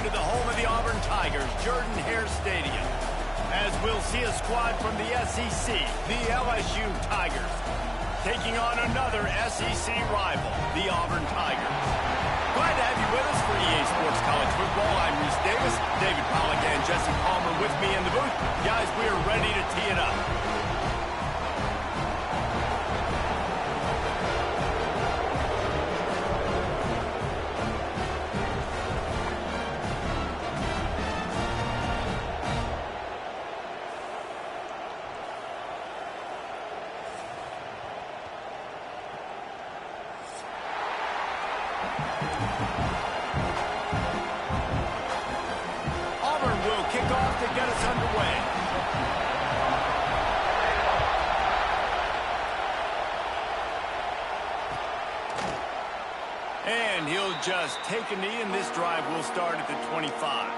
into the home of the Auburn Tigers, Jordan-Hare Stadium, as we'll see a squad from the SEC, the LSU Tigers, taking on another SEC rival, the Auburn Tigers. Glad to have you with us for EA Sports College Football. I'm Reese Davis, David Pollack, and Jesse Palmer with me in the booth. Guys, we are ready to tee it up. Auburn will kick off to get us underway. And he'll just take a knee, and this drive will start at the 25.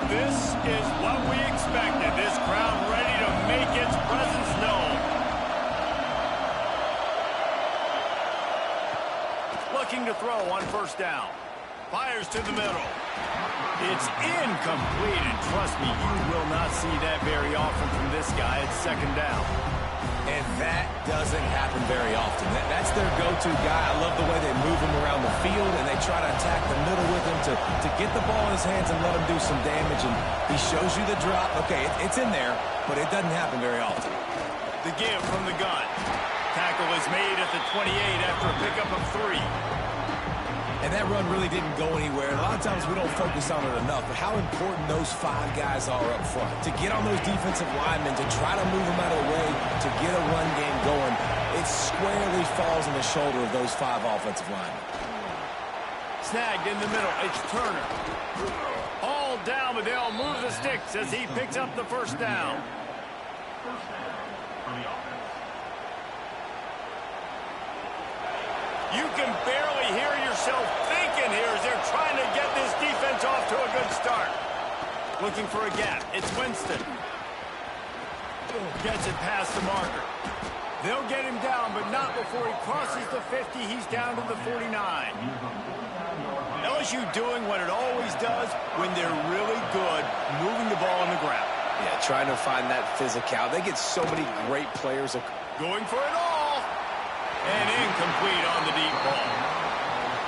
This is what we expected. This crowd ready to make its presence known. Looking to throw on first down. Fires to the middle. It's incomplete, and trust me, you will not see that very often from this guy at second down. And that doesn't happen very often. That's their go-to guy. I love the way they move him around the field, and they try to attack the middle with him to get the ball in his hands and let him do some damage. And he shows you the drop. Okay, it's in there, but it doesn't happen very often. The give from the gun. Tackle is made at the 28 after a pickup of 3. And that run really didn't go anywhere. And a lot of times we don't focus on it enough, but how important those 5 guys are up front. To get on those defensive linemen, to try to move them out of the way, to get a run game going, it squarely falls on the shoulder of those 5 offensive linemen. Snagged in the middle. It's Turner. All down, but they'll move the sticks as he picks up the first down. You can barely hear yourself thinking here as they're trying to get this defense off to a good start. Looking for a gap. It's Winston. Gets it past the marker. They'll get him down, but not before he crosses the 50. He's down to the 49. LSU doing what it always does when they're really good, moving the ball on the ground. Yeah, trying to find that physical. They get so many great players. Going for it all. And incomplete on the deep ball.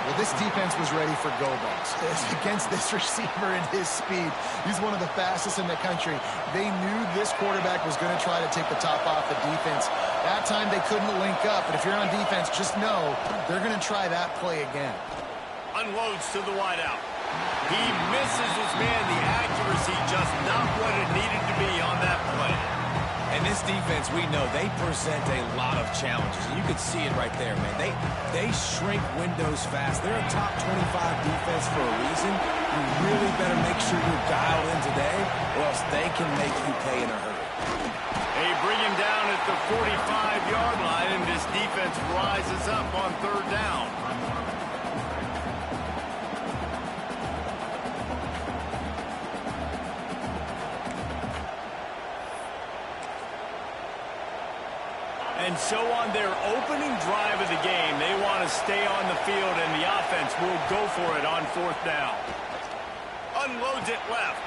Well, this defense was ready for go balls. Against this receiver and his speed, he's one of the fastest in the country. They knew this quarterback was going to try to take the top off the defense. That time they couldn't link up, but if you're on defense, just know they're going to try that play again. Unloads to the wideout. He misses his man. The accuracy just not what it needed to be on that play. And this defense, we know, they present a lot of challenges. And you can see it right there, man. They shrink windows fast. They're a top 25 defense for a reason. You really better make sure you're dialed in today, or else they can make you pay in a hurry. They bring him down at the 45-yard line, and this defense rises up on third down. And so on their opening drive of the game, they want to stay on the field, and the offense will go for it on fourth down. Unloads it left.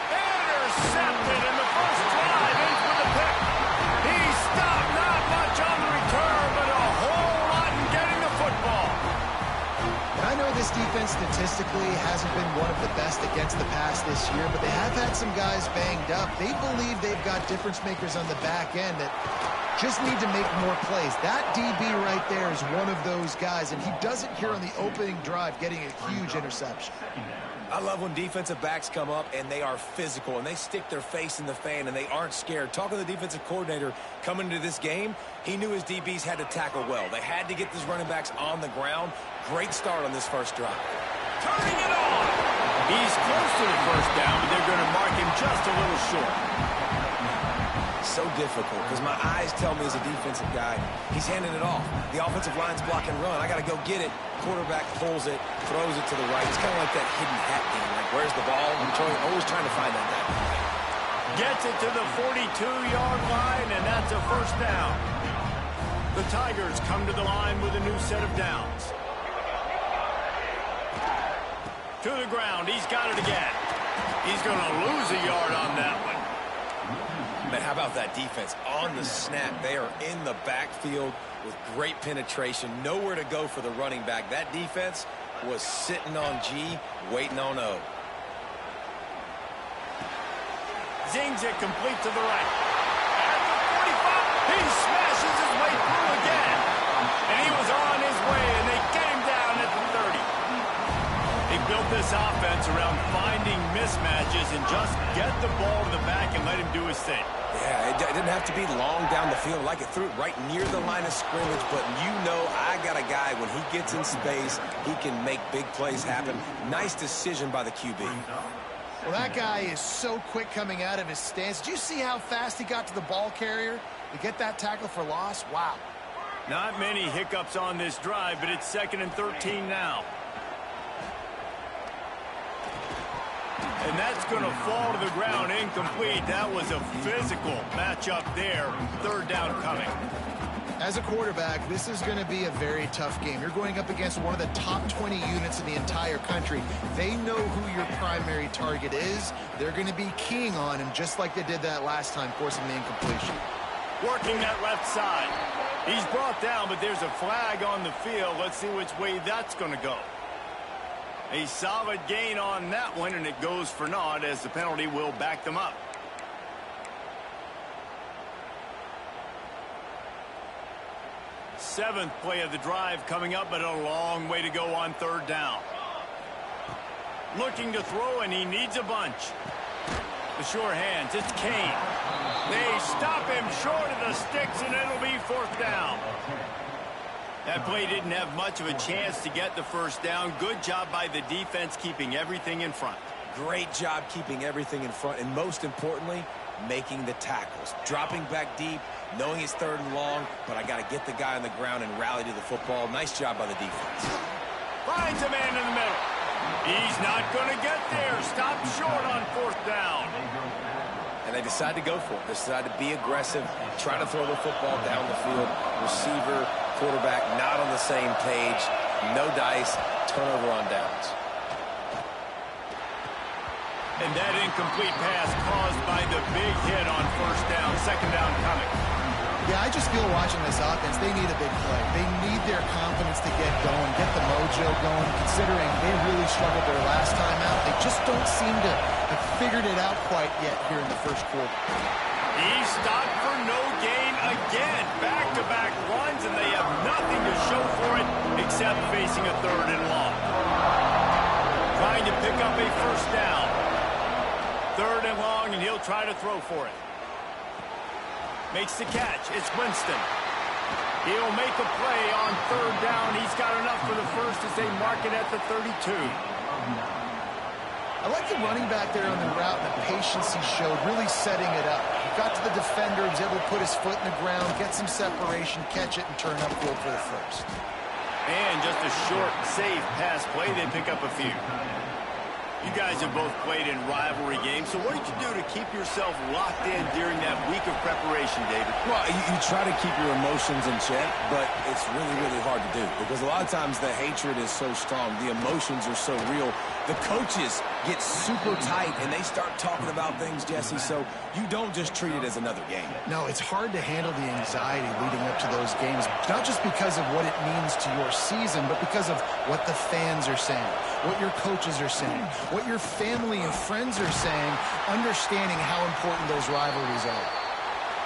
Intercepted, and the first drive ends with a pick. He stopped, not much on the return, but a whole lot in getting the football. And I know this defense statistically hasn't been one of the best against the pass this year, but they have had some guys banged up. They believe they've got difference makers on the back end that just need to make more plays. That DB right there is one of those guys, and he does it here on the opening drive, getting a huge interception. I love when defensive backs come up and they are physical and they stick their face in the fan and they aren't scared. Talking to the defensive coordinator coming into this game, he knew his DBs had to tackle well. They had to get these running backs on the ground. Great start on this first drive. Turning it on. He's close to the first down, but they're going to mark him just a little short. So difficult because my eyes tell me as a defensive guy, he's handing it off. The offensive line's block and run. I got to go get it. Quarterback pulls it, throws it to the right. It's kind of like that hidden hat game. Like, where's the ball? I'm always trying to find that guy. Gets it to the 42-yard line, and that's a first down. The Tigers come to the line with a new set of downs. To the ground. He's got it again. He's going to lose a yard on that one. Man, how about that defense? On the snap, they are in the backfield with great penetration. Nowhere to go for the running back. That defense was sitting on G, waiting on O. Zings it complete to the right. At the 45, he smashes his way through again. And he was on his way, and they get him down at the 30. They built this offense around finding mismatches and just get the ball to the back and let him do his thing. Yeah, it didn't have to be long down the field. Like it threw it right near the line of scrimmage, but you know I got a guy, when he gets in space, he can make big plays happen. Nice decision by the QB. Well, that guy is so quick coming out of his stance. Did you see how fast he got to the ball carrier to get that tackle for loss? Wow. Not many hiccups on this drive, but it's 2nd and 13 now. And that's going to fall to the ground incomplete. That was a physical matchup there. 3rd down coming. As a quarterback, this is going to be a very tough game. You're going up against one of the top 20 units in the entire country. They know who your primary target is. They're going to be keying on him just like they did that last time, forcing the incompletion. Working that left side. He's brought down, but there's a flag on the field. Let's see which way that's going to go. A solid gain on that one, and it goes for naught as the penalty will back them up. Seventh play of the drive coming up, but a long way to go on 3rd down. Looking to throw, and he needs a bunch. The sure hands, it's Kane. They stop him short of the sticks, and it'll be 4th down. That play didn't have much of a chance to get the 1st down. Good job by the defense keeping everything in front. Great job keeping everything in front, and most importantly, making the tackles. Dropping back deep, knowing it's 3rd and long, but I got to get the guy on the ground and rally to the football. Nice job by the defense. Finds a man in the middle. He's not going to get there. Stopped short on 4th down. And they decide to go for it. They decide to be aggressive, try to throw the football down the field. Receiver, quarterback, not on the same page. No dice, turnover on downs. And that incomplete pass caused by the big hit on 1st down. 2nd down coming. Yeah, I just feel watching this offense, they need a big play. They need their confidence to get going, get the mojo going, considering they really struggled their last time out. They just don't seem to have figured it out quite yet here in the 1st quarter. He stopped for no gain again. Back-to-back runs, and they have nothing to show for it except facing a 3rd and long. Trying to pick up a 1st down. 3rd and long, and he'll try to throw for it. Makes the catch. It's Winston. He'll make a play on 3rd down. He's got enough for the 1st as they mark it at the 32. I like the running back there on the route and the patience he showed, really setting it up. He got to the defender, was able to put his foot in the ground, get some separation, catch it, and turn upfield for the 1st. And just a short, safe pass play. They pick up a few. You guys have both played in rivalry games, so what did you do to keep yourself locked in during that week of preparation, David? Well, you try to keep your emotions in check, but it's really, really hard to do because a lot of times the hatred is so strong. The emotions are so real. The coaches get super tight, and they start talking about things, Jesse, so you don't just treat it as another game. No, it's hard to handle the anxiety leading up to those games, not just because of what it means to your season, but because of what the fans are saying, what your coaches are saying, what your family and friends are saying, understanding how important those rivalries are.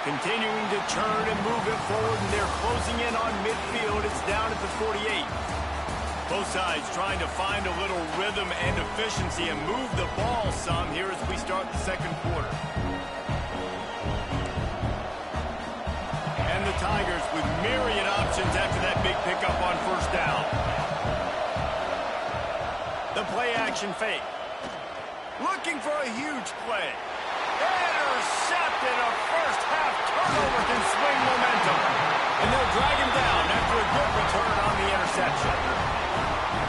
Continuing to turn and move it forward, and they're closing in on midfield. It's down at the 48. Both sides trying to find a little rhythm and efficiency and move the ball some here as we start the 2nd quarter. And the Tigers with myriad options after that big pickup on 1st down. The play action fake. Looking for a huge play. Intercepted. A 1st half turnover can swing momentum. And they'll drag him down after a good return on the interception.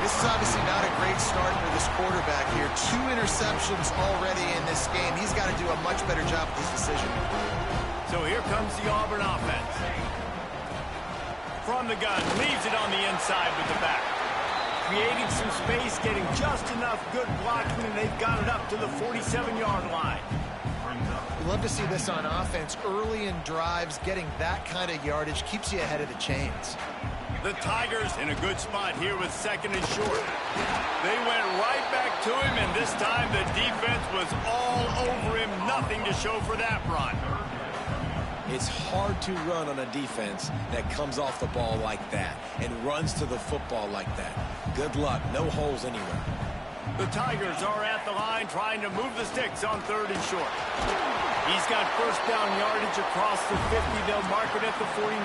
This is obviously not a great start for this quarterback here. 2 interceptions already in this game. He's got to do a much better job with his decision. So here comes the Auburn offense. from the gun, leaves it on the inside with the back. Creating some space, getting just enough good blocking, and they've got it up to the 47-yard line. We love to see this on offense. Early in drives, getting that kind of yardage keeps you ahead of the chains. The Tigers in a good spot here with second and short. They went right back to him, and this time the defense was all over him. Nothing to show for that run. It's hard to run on a defense that comes off the ball like that and runs to the football like that. Good luck. No holes anywhere. The Tigers are at the line trying to move the sticks on third and short. He's got first down yardage across the 50. They'll mark it at the 49.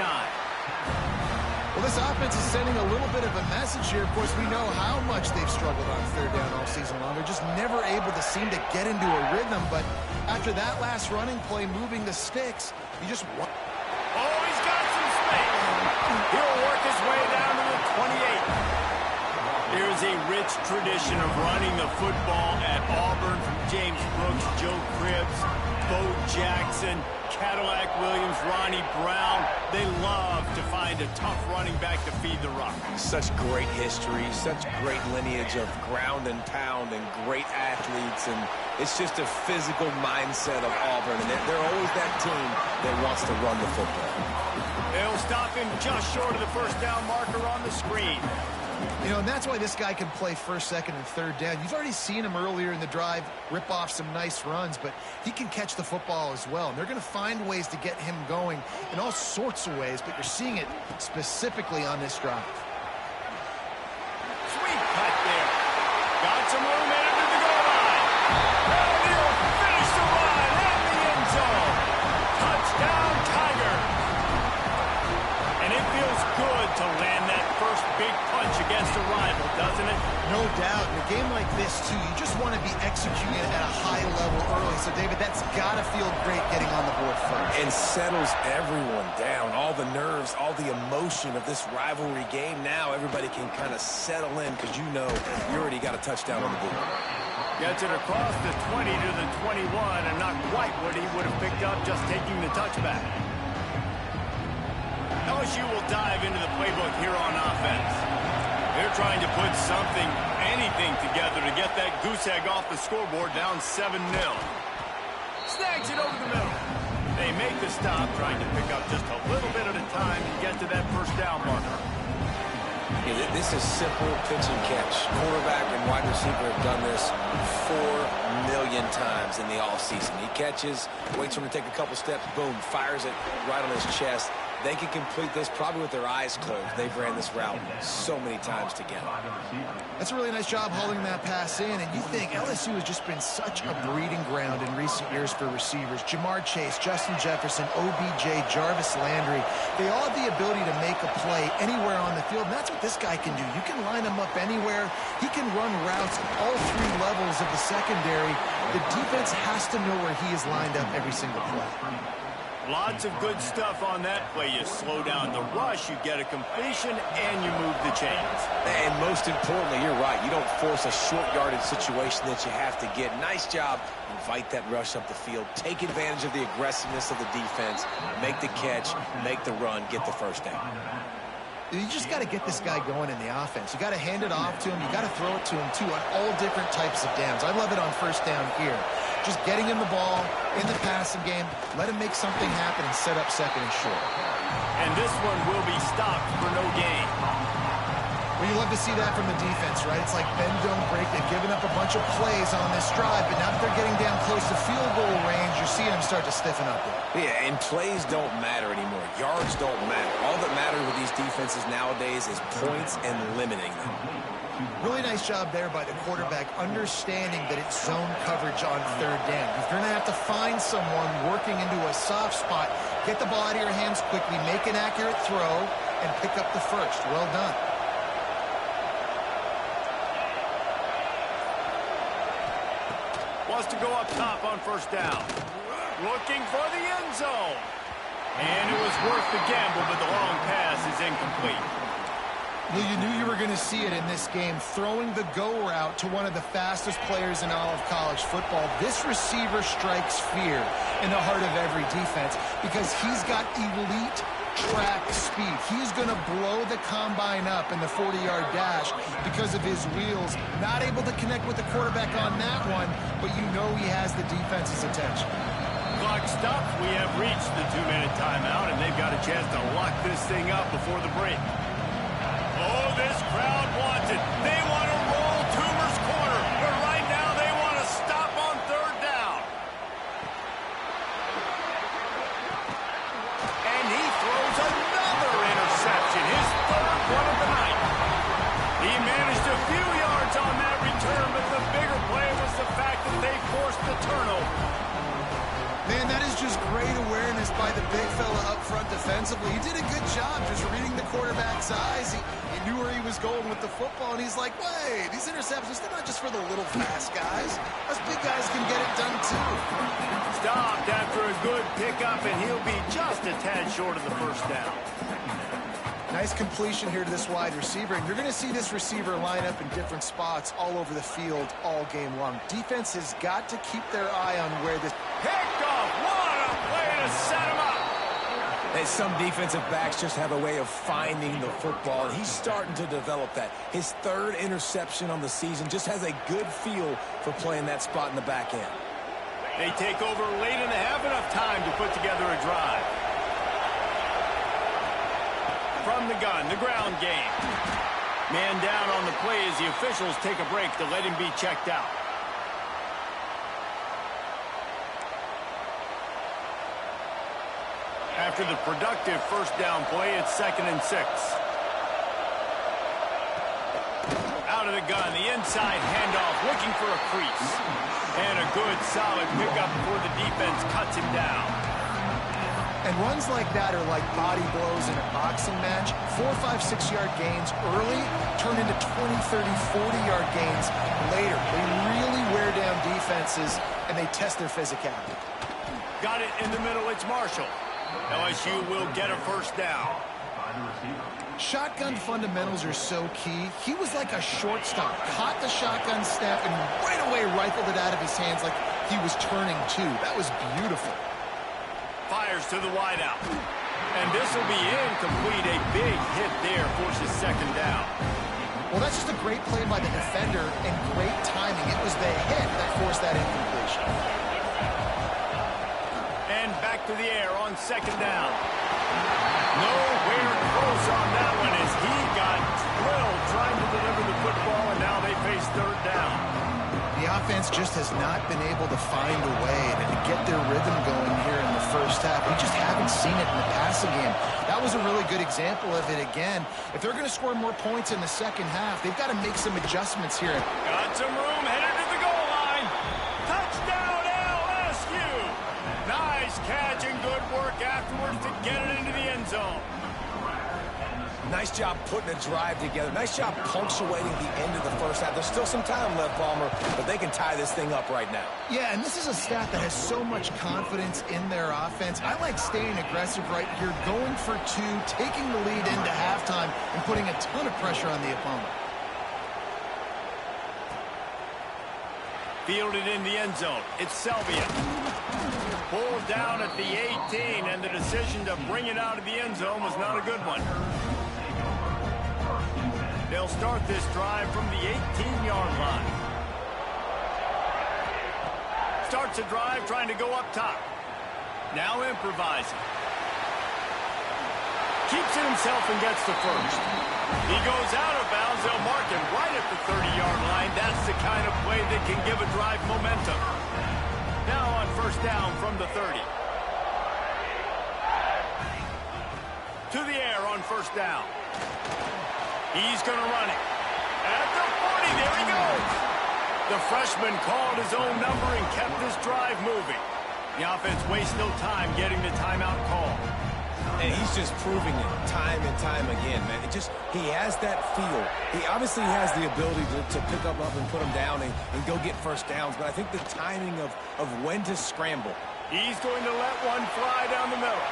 Well, this offense is sending a little bit of a message here. Of course, we know how much they've struggled on third down all season long. They're just never able to seem to get into a rhythm. But after that last running play, moving the sticks, you just want... Oh, he's got some space. He'll work his way down to the 28. There's a rich tradition of running the football at Auburn from James Brooks, Joe Cribbs, Bo Jackson, Cadillac Williams, Ronnie Brown. They love to find a tough running back to feed the rock. Such great history, such great lineage of ground and pound and great athletes, and it's just a physical mindset of Auburn, and they're always that team that wants to run the football. They'll stop him just short of the first down marker on the screen. You know, and that's why this guy can play first, second, and third down. You've already seen him earlier in the drive rip off some nice runs, but he can catch the football as well. And they're going to find ways to get him going in all sorts of ways, but you're seeing it specifically on this drive. Sweet cut there. Got some room headed to the goal line. And he'll finish the run at the end zone. Touchdown, Tigers. And it feels good to land that first big punch against a rival, doesn't it? No doubt. In a game like this, too, you just want to be executing at a high level early. So, David, that's got to feel great getting on the board first. And settles everyone down. All the nerves, all the emotion of this rivalry game. Now everybody can kind of settle in because you know you already got a touchdown on the board. Gets it across the 20 to the 21, and not quite what he would have picked up just taking the touchback. LSU will dive into the playbook here on offense. They're trying to put something, anything together to get that goose egg off the scoreboard down 7-0. Snags it over the middle. They make the stop, trying to pick up just a little bit at a time to get to that first down marker. Yeah, this is simple pitch and catch. Quarterback and wide receiver have done this 4 million times in the offseason. He catches, waits for him to take a couple steps, boom, fires it right on his chest. They can complete this probably with their eyes closed. They've ran this route so many times together. That's a really nice job holding that pass in. And you think LSU has just been such a breeding ground in recent years for receivers. Jamar Chase, Justin Jefferson, OBJ, Jarvis Landry. They all have the ability to make a play anywhere on the field. And that's what this guy can do. You can line him up anywhere. He can run routes all three levels of the secondary. The defense has to know where he is lined up every single play. Lots of good stuff on that play. You slow down the rush, you get a completion, and you move the chains. And most importantly, you're right. You don't force a short yardage situation that you have to get. Nice job. Invite that rush up the field. Take advantage of the aggressiveness of the defense. Make the catch, make the run, get the first down. You just got to get this guy going in the offense. You got to hand it off to him. You got to throw it to him, too, on all different types of downs. I love it on first down here. Just getting him the ball in the passing game, let him make something happen and set up second and short. And this one will be stopped for no gain. Well, you love to see that from the defense, right? It's like bend, don't break. They've given up a bunch of plays on this drive, but now that they're getting down close to field goal range, you're seeing them start to stiffen up there. Yeah, and plays don't matter anymore. Yards don't matter. All that matters with these defenses nowadays is points and limiting them. Really nice job there by the quarterback, understanding that it's zone coverage on third down. You're going to have to find someone working into a soft spot, get the ball out of your hands quickly, make an accurate throw, and pick up the first. Well done. Wants to go up top on first down. Looking for the end zone. And it was worth the gamble, but the long pass is incomplete. Well, you knew you were going to see it in this game, throwing the go route to one of the fastest players in all of college football. This receiver strikes fear in the heart of every defense because he's got elite track speed. He's going to blow the combine up in the 40-yard dash because of his wheels. Not able to connect with the quarterback on that one, but you know he has the defense's attention. Clock stopped. We have reached the 2-minute timeout, and they've got a chance to lock this thing up before the break. Oh, this crowd wants it. They want to roll Toomer's corner, but right now they want to stop on third down. And he throws another interception, his third one of the night. He managed a few yards on that return, but the bigger play was the fact that they forced the turnover. Man, that is just great awareness by the big fella up front defensively. He did a good job just reading the quarterback's eyes. He knew where he was going with the football, and he's like, wait, these interceptions, they're not just for the little fast guys. Us big guys can get it done too. Stopped after a good pickup, and he'll be just a tad short of the first down. Nice completion here to this wide receiver, and you're going to see this receiver line up in different spots all over the field all game long. Defense has got to keep their eye on where this... Picked off! What a play to set him up! And some defensive backs just have a way of finding the football, and he's starting to develop that. His third interception on the season, just has a good feel for playing that spot in the back end. They take over late and they have enough time to put together a drive. From the gun, the ground game. Man down on the play as the officials take a break to let him be checked out. After the productive first down play, it's 2nd and 6. Out of the gun, the inside handoff, looking for a crease. And a good, solid pickup before the defense cuts him down. And runs like that are like body blows in a boxing match. 4, 5, 6-yard gains early turn into 20, 30, 40-yard gains later. They really wear down defenses, and they test their physicality. Got it in the middle, it's Marshall. LSU will get a first down. Shotgun fundamentals are so key. He was like a shortstop. Caught the shotgun snap and right away rifled it out of his hands like he was turning two. That was beautiful. Fires to the wideout. And this will be incomplete. A big hit there forces 2nd down. Well, that's just a great play by the defender and great timing. It was the hit that forced that incompletion. And back to the air on 2nd down. Nowhere close on that one as he got drilled trying to deliver the football, and now they face 3rd down. The offense just has not been able to find a way to get their rhythm going here in the first half. We just haven't seen it in the passing game. That was a really good example of it again. If they're going to score more points in the second half, they've got to make some adjustments here. Got some room, headed to the goal line. Touchdown, LSU! Nice catch and good work afterwards to get it into the end zone. Nice job putting a drive together. Nice job punctuating the end of the first half. There's still some time left, Palmer, but they can tie this thing up right now. Yeah, and this is a staff that has so much confidence in their offense. I like staying aggressive right here, going for 2, taking the lead into halftime, and putting a ton of pressure on the opponent. Fielded in the end zone. It's Selvia. Pulled down at the 18, and the decision to bring it out of the end zone was not a good one. They'll start this drive from the 18-yard line. Starts a drive trying to go up top. Now improvising. Keeps it himself and gets to first. He goes out of bounds. They'll mark him right at the 30-yard line. That's the kind of play that can give a drive momentum. Now on first down from the 30. To the air on first down. He's going to run it. At the 40, there he goes. The freshman called his own number and kept this drive moving. The offense wastes no time getting the timeout call. And he's just proving it time and time again, man. He has that feel. He obviously has the ability to pick up and put him down and go get first downs, but I think the timing of when to scramble. He's going to let one fly down the middle.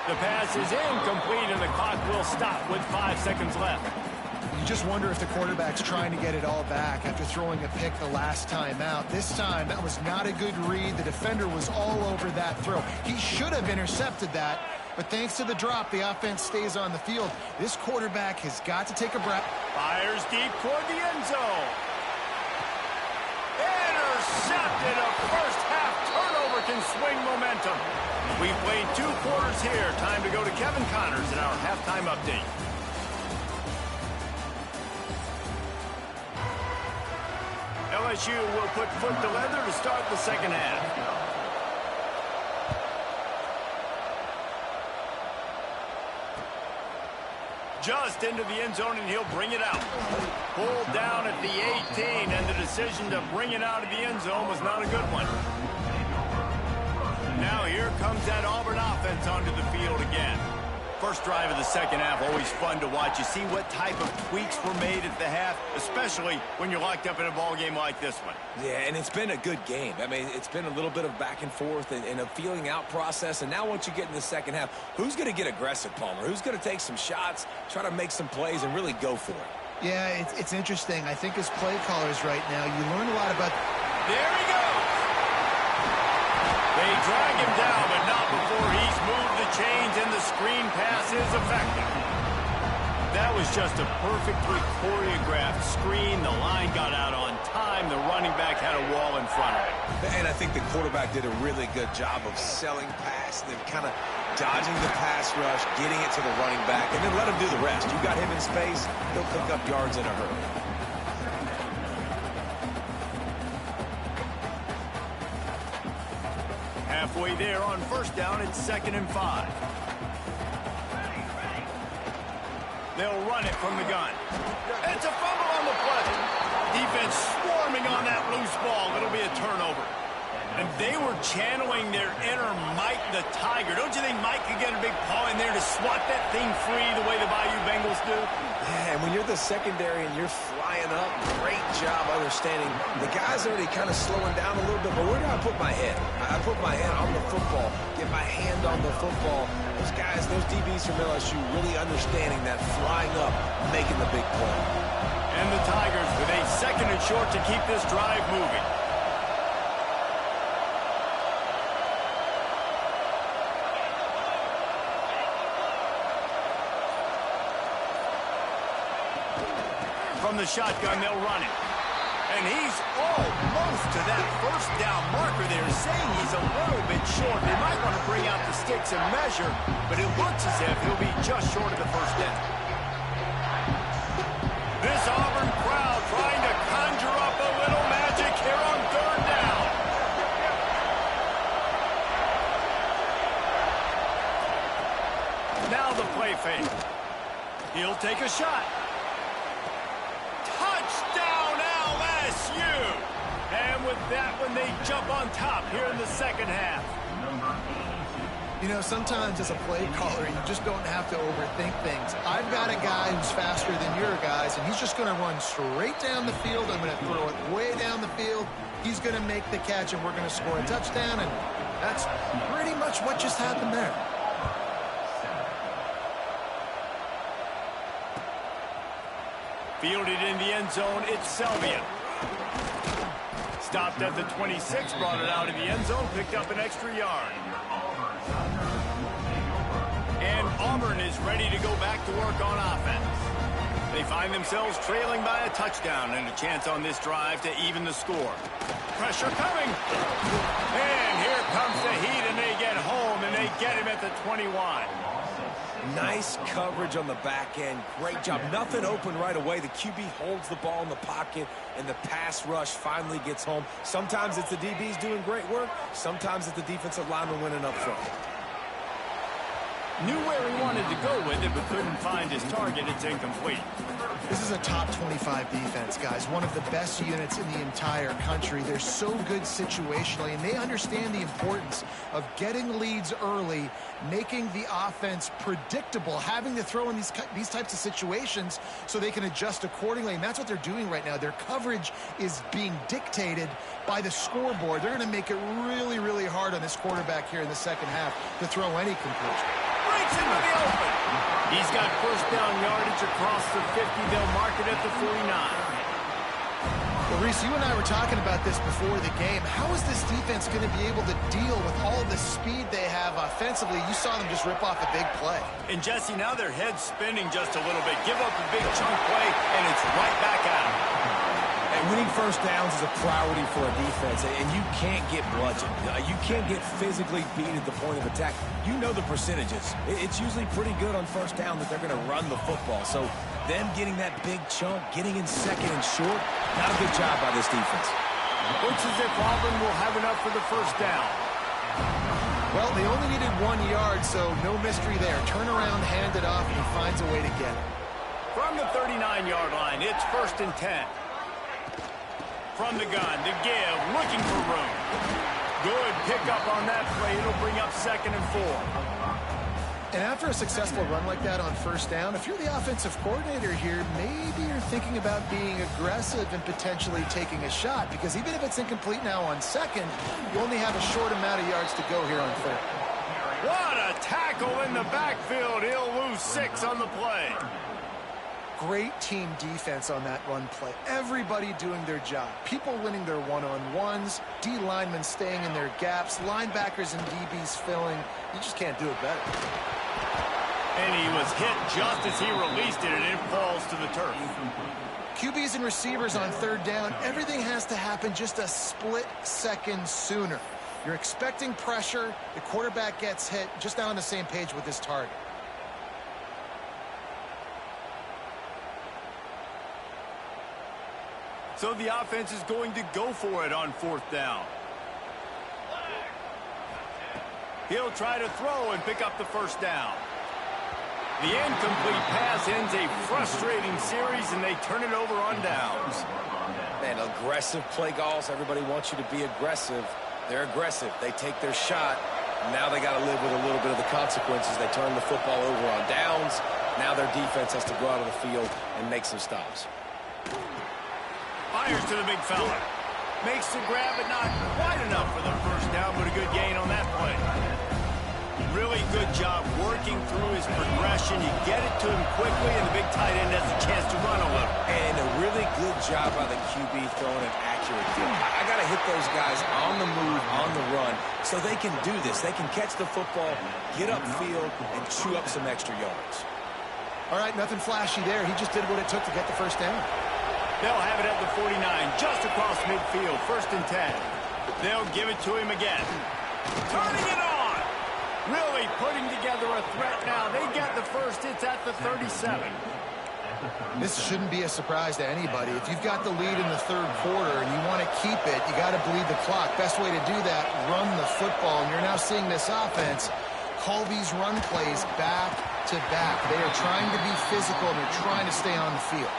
The pass is incomplete, and the clock will stop with 5 seconds left. You just wonder if the quarterback's trying to get it all back after throwing a pick the last time out. This time, that was not a good read. The defender was all over that throw. He should have intercepted that, But thanks to the drop, the offense stays on the field. This quarterback has got to take a breath. Fires deep toward the end zone. Intercepted. A first half turnover can swing momentum. We've played 2 quarters here. Time to go to Kevin Connors in our halftime update. LSU will put foot to leather to start the second half. Just into the end zone, and he'll bring it out. Pulled down at the 18, and the decision to bring it out of the end zone was not a good one. Now here comes that Auburn offense onto the field again. First drive of the second half, always fun to watch. You see what type of tweaks were made at the half, especially when you're locked up in a ball game like this one. Yeah, and it's been a good game. I mean, it's been a little bit of back and forth and a feeling out process. And now once you get in the second half, who's going to get aggressive, Palmer? Who's going to take some shots, try to make some plays, and really go for it? Yeah, it's interesting. I think as play callers right now, you learn a lot about... There he goes! They drag him down, but not before he's moved the chains, and the screen pass is effective. That was just a perfectly choreographed screen. The line got out on time. The running back had a wall in front of it. And I think the quarterback did a really good job of selling past and then kind of dodging the pass rush, getting it to the running back, and then let him do the rest. You got him in space, he'll pick up yards in a hurry. Halfway there on first down, it's 2nd and 5. They'll run it from the gun. It's a fumble on the play. Defense swarming on that loose ball. It'll be a turnover. And they were channeling their inner Mike the Tiger. Don't you think Mike could get a big paw in there to swat that thing free the way the Bayou Bengals do? Yeah, and when you're the secondary and you're flying up, great job understanding. The guy's already kind of slowing down a little bit, but where do I put my head? I put my head on the football, get my hand on the football. Those guys, those DBs from LSU really understanding that flying up, making the big play. And the Tigers with a 2nd and short to keep this drive moving. From the shotgun, they'll run it. And he's almost to that first down marker there, saying he's a little bit short. They might want to bring out the sticks and measure, but it looks as if he'll be just short of the first down. This Auburn crowd trying to conjure up a little magic here on 3rd down. Now the play fake. He'll take a shot. Touchdown LSU! And with that one, they jump on top here in the second half. You know, sometimes as a play caller, you just don't have to overthink things. I've got a guy who's faster than your guys, and he's just going to run straight down the field. I'm going to throw it way down the field. He's going to make the catch, and we're going to score a touchdown, and that's pretty much what just happened there. Fielded in the end zone, it's Selvia. Stopped at the 26, brought it out of the end zone, picked up an extra yard. And Auburn is ready to go back to work on offense. They find themselves trailing by a touchdown and a chance on this drive to even the score. Pressure coming. And here comes the heat, and they get home, and they get him at the 21. Nice coverage on the back end. Great job. Nothing open right away. The QB holds the ball in the pocket, and the pass rush finally gets home. Sometimes it's the DBs doing great work. Sometimes it's the defensive lineman winning up front. Knew where he wanted to go with it, but couldn't find his target. It's incomplete. This is a top 25 defense, guys. One of the best units in the entire country. They're so good situationally, and they understand the importance of getting leads early, making the offense predictable, having to throw in these types of situations so they can adjust accordingly. And that's what they're doing right now. Their coverage is being dictated by the scoreboard. They're going to make it really, really hard on this quarterback here in the second half to throw any conclusion. Breaks into the open. He's got first down yardage across the 50. They'll mark it at the 49. Well, Reese, you and I were talking about this before the game. How is this defense going to be able to deal with all the speed they have offensively? You saw them just rip off a big play. And, Jesse, now their head's spinning just a little bit. Give up a big chunk play, and it's right back at them. And winning first downs is a priority for a defense, and you can't get bludgeoned. You can't get physically beat at the point of attack. You know the percentages. It's usually pretty good on first down that they're going to run the football. So them getting that big chunk, getting in second and short, not a good job by this defense. Looks as if Auburn will have enough for the first down. Well, they only needed 1 yard, so no mystery there. Turn around, hand it off, and he finds a way to get it. From the 39-yard line, it's 1st and 10. From the gun, the give, looking for room. Good pickup on that play. It'll bring up 2nd and 4. And after a successful run like that on first down, if you're the offensive coordinator here, maybe you're thinking about being aggressive and potentially taking a shot, because even if it's incomplete now on second, you only have a short amount of yards to go here on third. What a tackle in the backfield. He'll lose 6 on the play. Great team defense on that run play. Everybody doing their job. People winning their one-on-ones, D linemen staying in their gaps, linebackers and DBs filling. You just can't do it better. And he was hit just as he released it, and it falls to the turf. QBs and receivers on third down, everything has to happen just a split second sooner. You're expecting pressure, the quarterback gets hit, just not on the same page with his target. So the offense is going to go for it on 4th down. He'll try to throw and pick up the first down. The incomplete pass ends a frustrating series, and they turn it over on downs. Man, aggressive play calls. Everybody wants you to be aggressive. They're aggressive. They take their shot. Now they got to live with a little bit of the consequences. They turn the football over on downs. Now their defense has to go out on the field and make some stops. Fires to the big fella. Makes the grab, but not quite enough for the first down, but a good gain on that play. Really good job working through his progression. You get it to him quickly, and the big tight end has a chance to run a little. And a really good job by the QB throwing an accurate field. I got to hit those guys on the move, on the run, so they can do this. They can catch the football, get upfield, and chew up some extra yards. All right, nothing flashy there. He just did what it took to get the first down. They'll have it at the 49, just across midfield, 1st and 10. They'll give it to him again. Turning it on! Really putting together a threat now. They get the first. It's at the 37. This shouldn't be a surprise to anybody. If you've got the lead in the third quarter and you want to keep it, you got to bleed the clock. Best way to do that, run the football. And you're now seeing this offense call these run plays back to back. They are trying to be physical, and they're trying to stay on the field.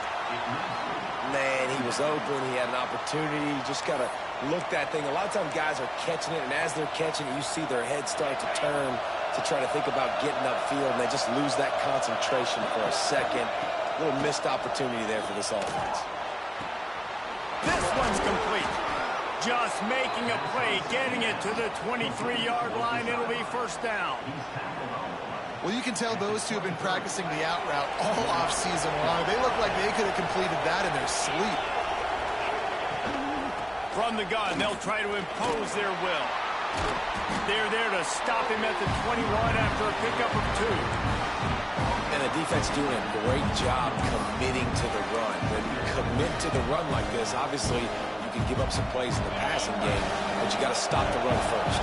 Man, he was open. He had an opportunity. You just got to look that thing. A lot of times guys are catching it, and as they're catching it, you see their head start to turn to try to think about getting upfield, and they just lose that concentration for a second. A little missed opportunity there for this offense. This one's complete. Just making a play, getting it to the 23-yard line. It'll be first down. Well, you can tell those two have been practicing the out route all offseason long. They look like they could have completed that in their sleep. From the gun, they'll try to impose their will. They're there to stop him at the 21 after a pickup of 2. And the defense doing a great job committing to the run. When you commit to the run like this, obviously you can give up some plays in the passing game, but you got to stop the run first.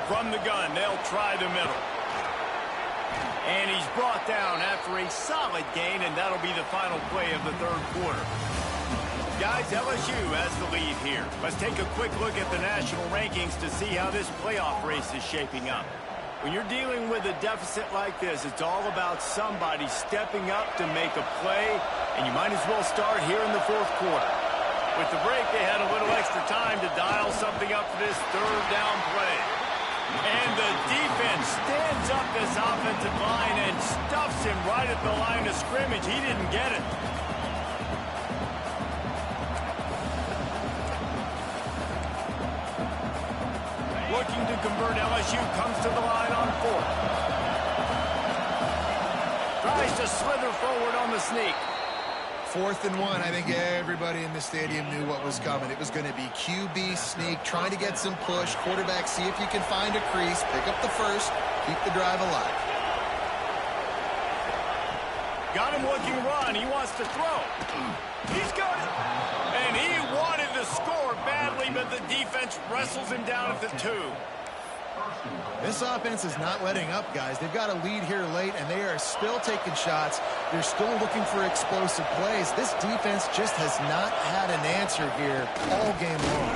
From the gun, they'll try the middle. And he's brought down after a solid gain, and that'll be the final play of the third quarter. Guys, LSU has the lead here. Let's take a quick look at the national rankings to see how this playoff race is shaping up. When you're dealing with a deficit like this, it's all about somebody stepping up to make a play, and you might as well start here in the fourth quarter. With the break, they had a little extra time to dial something up for this third down play. And the defense stands up this offensive line and stuffs him right at the line of scrimmage. He didn't get it. Looking to convert, LSU comes to the line on 4th. Tries to slither forward on the sneak. 4th and 1, I think everybody in the stadium knew what was coming. It was going to be QB sneak, trying to get some push. Quarterback, see if you can find a crease, pick up the first, keep the drive alive. Got him looking run. He wants to throw. He's got it. And he wanted to score badly, but the defense wrestles him down at the 2. This offense is not letting up, guys. They've got a lead here late, and they are still taking shots. They're still looking for explosive plays. This defense just has not had an answer here all game long.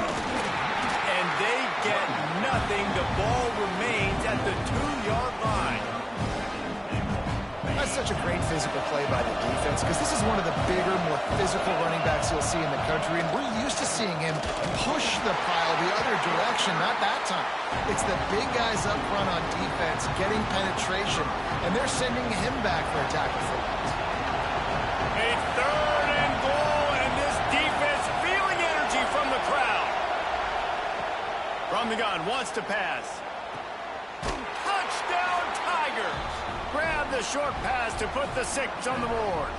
And they get nothing. The ball remains at the 2-yard line. That's such a great physical play by the defense because this is one of the bigger, more physical running backs you'll see in the country, and we're used to seeing him push the pile the other direction. Not that time. It's the big guys up front on defense getting penetration, and they're sending him back for a tackle for loss. A 3rd and goal, and this defense feeling energy from the crowd. From the gun, wants to pass. Touchdown, Tigers! Grab the short pass to put the 6 on the board.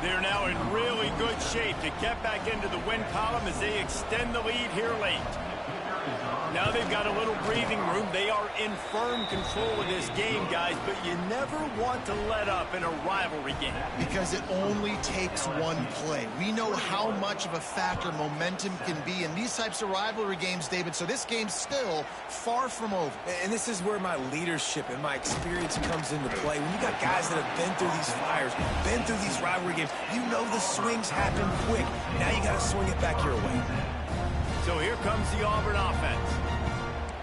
They're now in really good shape to get back into the win column as they extend the lead here late. Now they've got a little breathing room. They are in firm control of this game, guys, but you never want to let up in a rivalry game. Because it only takes one play. We know how much of a factor momentum can be in these types of rivalry games, David, so this game's still far from over. And this is where my leadership and my experience comes into play. When you got guys that have been through these fires, been through these rivalry games, you know the swings happen quick. Now you got to swing it back your way. So here comes the Auburn offense.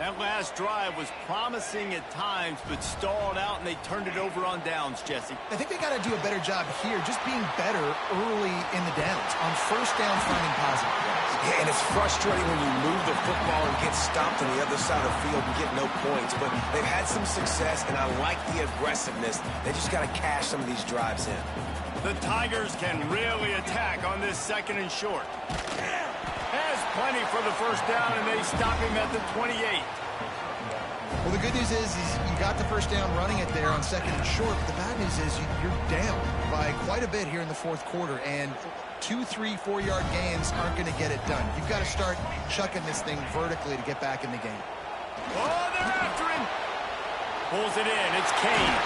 That last drive was promising at times, but stalled out, and they turned it over on downs, Jesse. I think they got to do a better job here, just being better early in the downs. On first down, finding positive plays. Yeah, and it's frustrating when you move the football and get stopped on the other side of the field and get no points. But they've had some success, and I like the aggressiveness. They just got to cash some of these drives in. The Tigers can really attack on this 2nd and short. Has plenty for the first down, and they stop him at the 28. Well, the good news is you got the first down running it there on 2nd and short. But the bad news is you're down by quite a bit here in the 4th quarter, and 2, 3, 4-yard gains aren't going to get it done. You've got to start chucking this thing vertically to get back in the game. Oh, they're after him. Pulls it in. It's Kane.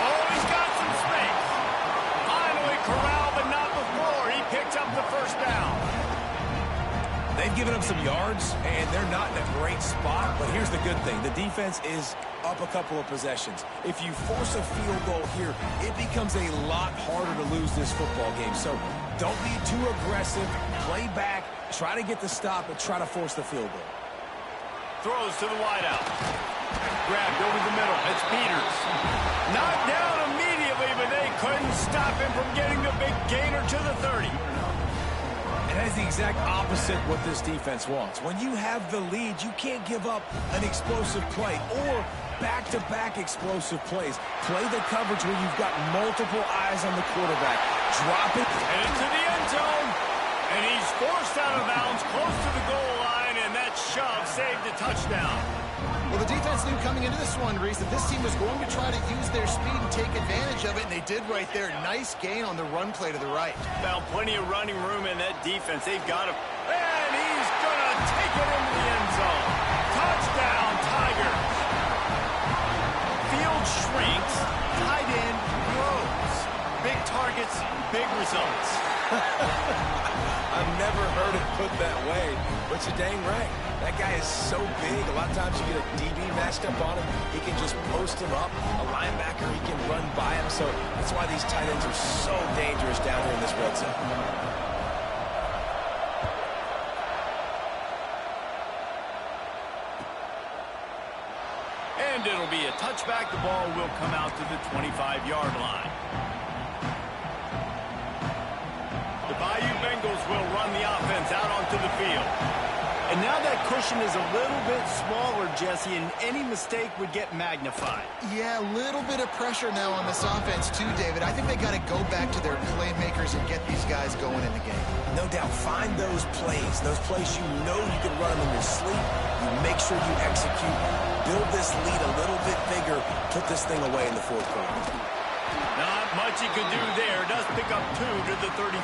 Oh, he's got some space. Finally corralled, but not before. He picked up the first down. They've given up some yards, and they're not in a great spot, but here's the good thing. The defense is up a couple of possessions. If you force a field goal here, it becomes a lot harder to lose this football game. So don't be too aggressive. Play back, try to get the stop, and try to force the field goal. Throws to the wideout. Grabbed over the middle. It's Peters. Knocked down immediately, but they couldn't stop him from getting the big gainer to the 30. That is the exact opposite what this defense wants. When you have the lead, you can't give up an explosive play or back-to-back explosive plays. Play the coverage where you've got multiple eyes on the quarterback. Drop it. And into the end zone. And he's forced out of bounds close to the goal line, and that shove saved a touchdown. Well, the defense knew coming into this one, Reese, that this team was going to try to use their speed and take advantage of it, and they did right there. Nice gain on the run play to the right. Found plenty of running room in that defense. They've got him. And he's going to take it into the end zone. Touchdown, Tigers. Field shrinks. Tight end grows. Big targets, big results. I've never heard it put that way, but you're dang right. That guy is so big. A lot of times you get a DB matched up on him. He can just post him up. A linebacker, he can run by him. So that's why these tight ends are so dangerous down here in this red zone. And it'll be a touchback. The ball will come out to the 25-yard line. The Bayou Bengals will run the offense out onto the field. And now that cushion is a little bit smaller, Jesse, and any mistake would get magnified. Yeah, a little bit of pressure now on this offense too, David. I think they got to go back to their playmakers and get these guys going in the game. No doubt, find those plays you know you can run them in your sleep. You make sure you execute. Build this lead a little bit bigger. Put this thing away in the 4th quarter. Not much much he could do there. Does pick up 2 to the 34.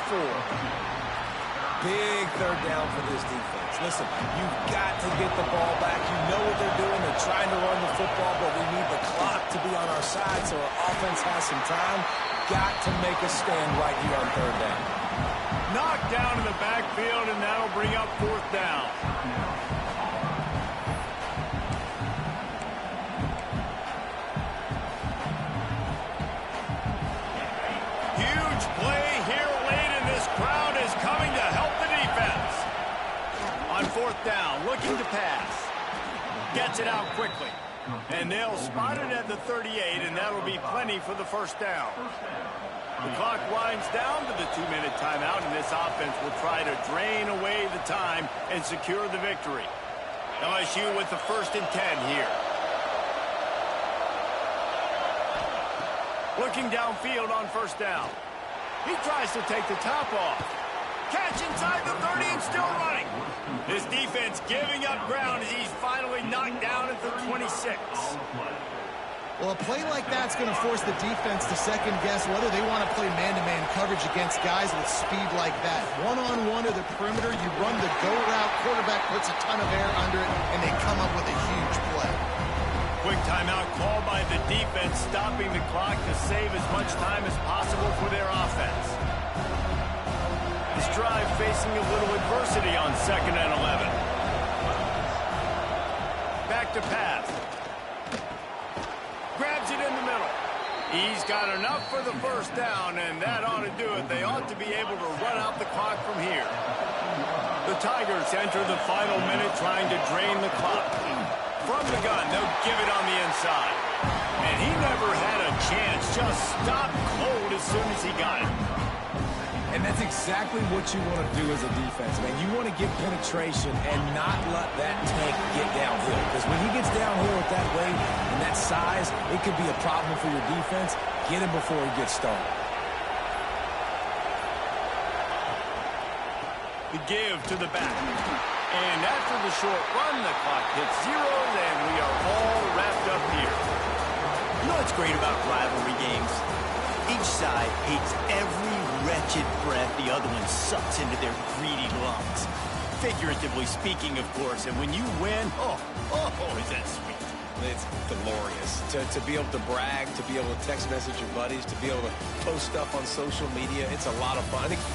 Big third down for this defense. Listen, you've got to get the ball back. You know what they're doing. They're trying to run the football, but we need the clock to be on our side so our offense has some time. Got to make a stand right here on third down. Knocked down in the backfield, and that'll bring up 4th down. Huge play here late, and this crowd is coming to help the defense. On 4th down, looking to pass. Gets it out quickly. And they'll spot it at the 38, and that'll be plenty for the 1st down. The clock winds down to the 2-minute timeout, and this offense will try to drain away the time and secure the victory. LSU with the 1st and 10 here. Looking downfield on 1st down. He tries to take the top off. Catch inside the 30 and still running. This defense giving up ground as he's finally knocked down at the 26. Well, a play like that's going to force the defense to second-guess whether they want to play man-to-man coverage against guys with speed like that. One-on-one to the perimeter, you run the go route, quarterback puts a ton of air under it, and they come up with a huge play. Quick timeout called by the defense, stopping the clock to save as much time as possible for their offense. This drive facing a little adversity on 2nd and 11. Back to pass. Grabs it in the middle. He's got enough for the 1st down, and that ought to do it. They ought to be able to run out the clock from here. The Tigers enter the final minute trying to drain the clock. From the gun, they'll give it on the inside. And he never had a chance, just stopped cold as soon as he got it. And that's exactly what you want to do as a defense, man. You want to get penetration and not let that tank get downhill. Because when he gets downhill with that weight and that size, it could be a problem for your defense. Get him before he gets started. The give to the back. And after the short run, the clock hits 0, and we are all wrapped up here. You know what's great about rivalry games? Each side hates every wretched breath the other one sucks into their greedy lungs. Figuratively speaking, of course, and when you win, oh, is that sweet. It's glorious. To be able to brag, to be able to text message your buddies, to be able to post stuff on social media, it's a lot of fun. I think